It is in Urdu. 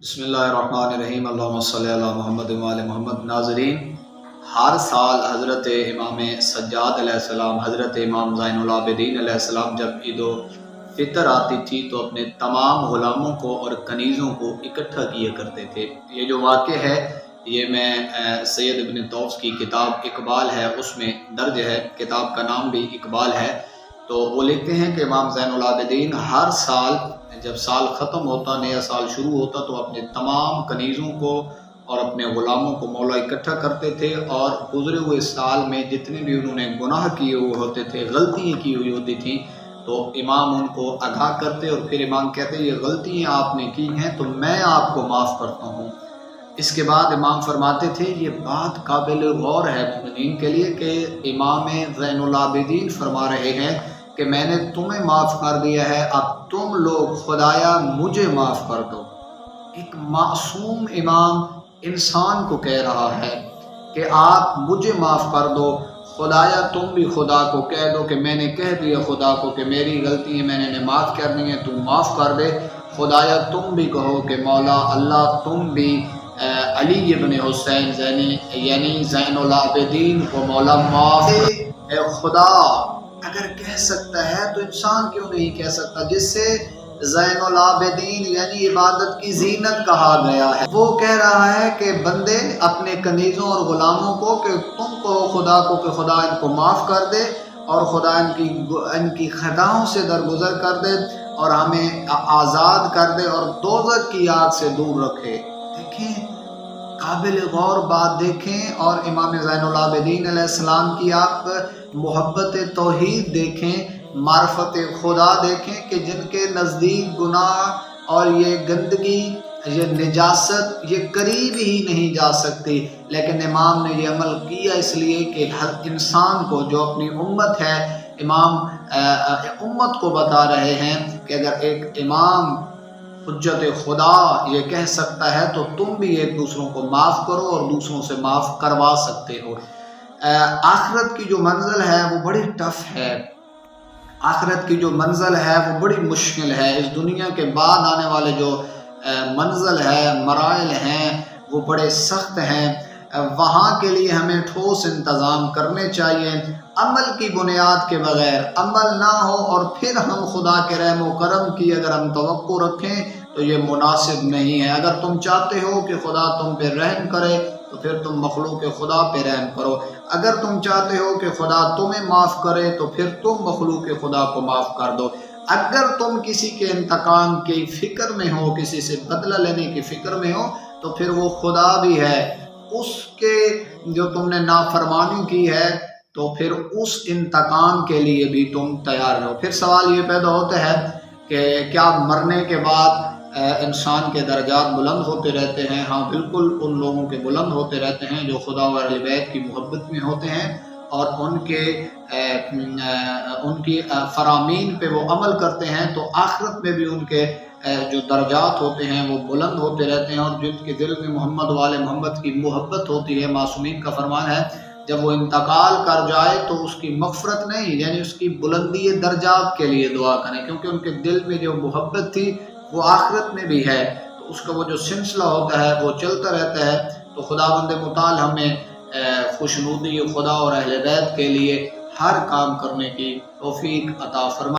بسم اللہ الرحمن الرحیم، اللہم صلی علی محمد وعلی محمد۔ ناظرین، ہر سال حضرت امام سجاد علیہ السلام، حضرت امام زین العابدین علیہ السلام جب عید الفطر آتی تھی تو اپنے تمام غلاموں کو اور کنیزوں کو اکٹھا کیا کرتے تھے۔ یہ جو واقعہ ہے یہ میں سید ابن طوس کی کتاب اقبال ہے اس میں درج ہے، کتاب کا نام بھی اقبال ہے۔ تو وہ لکھتے ہیں کہ امام زین العابدین ہر سال جب سال ختم ہوتا، نیا سال شروع ہوتا، تو اپنے تمام کنیزوں کو اور اپنے غلاموں کو مولا اکٹھا کرتے تھے، اور گزرے ہوئے سال میں جتنے بھی انہوں نے گناہ کیے ہوئے ہوتے تھے، غلطیاں کی ہوئی ہوتی تھیں، تو امام ان کو آگاہ کرتے اور پھر امام کہتے یہ غلطیاں آپ نے کی ہیں تو میں آپ کو معاف کرتا ہوں۔ اس کے بعد امام فرماتے تھے یہ بات قابل غور ہے مومنین کے لیے کہ امام زین العابدین فرما رہے ہیں کہ میں نے تمہیں معاف کر دیا ہے، اب تم لوگ خدایا مجھے معاف کر دو۔ ایک معصوم امام انسان کو کہہ رہا ہے کہ آپ مجھے معاف کر دو، خدایا تم بھی خدا کو کہہ دو کہ میں نے کہہ دیا خدا کو کہ میری غلطی ہے، میں نے معاف کرنی ہے، تم معاف کر دے۔ خدایا تم بھی کہو کہ مولا اللہ تم بھی علی ابن حسین یعنی زین العابدین کو مولا معاف اے خدا اگر کہہ سکتا ہے تو انسان کیوں نہیں کہہ سکتا، جس سے زین العابدین یعنی عبادت کی زینت کہا گیا ہے۔ وہ کہہ رہا ہے کہ بندے اپنے کنیزوں اور غلاموں کو کہ تم کو خدا کو کہ خدا ان کو معاف کر دے اور خدا ان کی خطاؤں سے درگزر کر دے اور ہمیں آزاد کر دے اور دوزخ کی آگ سے دور رکھے۔ دیکھیں قابل غور بات دیکھیں، اور امام زین العابدین علیہ السلام کی آپ محبت توحید دیکھیں، معرفت خدا دیکھیں کہ جن کے نزدیک گناہ اور یہ گندگی، یہ نجاست یہ قریب ہی نہیں جا سکتی، لیکن امام نے یہ عمل کیا اس لیے کہ ہر انسان کو جو اپنی امت ہے، امام امت کو بتا رہے ہیں کہ اگر ایک امام حجت خدا یہ کہہ سکتا ہے تو تم بھی ایک دوسروں کو معاف کرو اور دوسروں سے معاف کروا سکتے ہو۔ آخرت کی جو منزل ہے وہ بڑی ٹف ہے، آخرت کی جو منزل ہے وہ بڑی مشکل ہے۔ اس دنیا کے بعد آنے والے جو منزل ہے، مراحل ہیں، وہ بڑے سخت ہیں۔ وہاں کے لیے ہمیں ٹھوس انتظام کرنے چاہیے۔ عمل کی بنیاد کے بغیر عمل نہ ہو اور پھر ہم خدا کے رحم و کرم کی اگر ہم توقع رکھیں تو یہ مناسب نہیں ہے۔ اگر تم چاہتے ہو کہ خدا تم پہ رحم کرے تو پھر تم مخلوق خدا پہ رحم کرو۔ اگر تم چاہتے ہو کہ خدا تمہیں معاف کرے تو پھر تم مخلوق خدا کو معاف کر دو۔ اگر تم کسی کے انتقام کی فکر میں ہو، کسی سے بدلہ لینے کی فکر میں ہو، تو پھر وہ خدا بھی ہے، اس کے جو تم نے نافرمانی کی ہے تو پھر اس انتقام کے لیے بھی تم تیار رہو۔ پھر سوال یہ پیدا ہوتا ہے کہ کیا مرنے کے بعد انسان کے درجات بلند ہوتے رہتے ہیں؟ ہاں بالکل، ان لوگوں کے بلند ہوتے رہتے ہیں جو خدا و اہل بیت کی محبت میں ہوتے ہیں اور ان کی فرامین پہ وہ عمل کرتے ہیں، تو آخرت میں بھی ان کے جو درجات ہوتے ہیں وہ بلند ہوتے رہتے ہیں، اور جن کے دل میں محمد والے محمد کی محبت ہوتی ہے۔ معصومین کا فرمان ہے جب وہ انتقال کر جائے تو اس کی مغفرت نہیں، یعنی اس کی بلندی درجات کے لیے دعا کریں، کیونکہ ان کے دل میں جو محبت تھی وہ آخرت میں بھی ہے، تو اس کا وہ جو سلسلہ ہوتا ہے وہ چلتا رہتا ہے۔ تو خداوند متعال ہمیں خوشنودی خدا اور اہل بیت کے لیے ہر کام کرنے کی توفیق عطا فرمائے۔